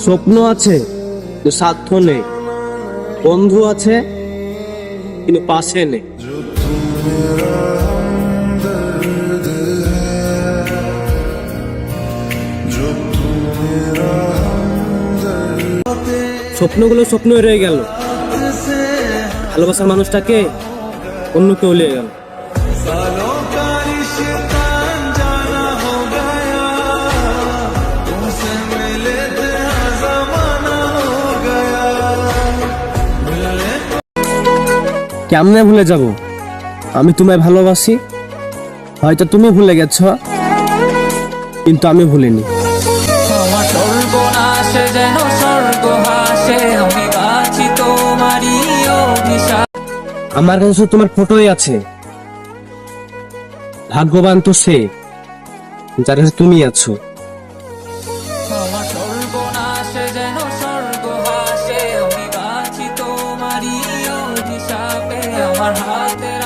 স্বপ্ন আছে কিন্তু সাধ্য নেই, বন্ধু আছে কিন্তু পাশে নেই। স্বপ্নগুলো স্বপ্ন রয়ে গেল, ভালোবাসার মানুষটাকে অন্য কেউ নিয়ে গেল। কেমনে ভুলে যাব? আমি তোমায় ভালোবাসি, হয়তো তুমি ভুলে গেছ, কিন্তু আমি ভুলিনি। আমার সর্বনাশে যেন স্বর্গ হাসে, আমি বাঁচি তোমারই অভিশাপ। আমার কাছে শুধু তোমার ফটোই আছে, ভাগ্যবান তো সে যার কাছে তুমি আছো। আমার সর্বনাশে যেন স্বর্গ হাসে, আমি বাঁচি তোমারই অভিশাপে। আমার হাতে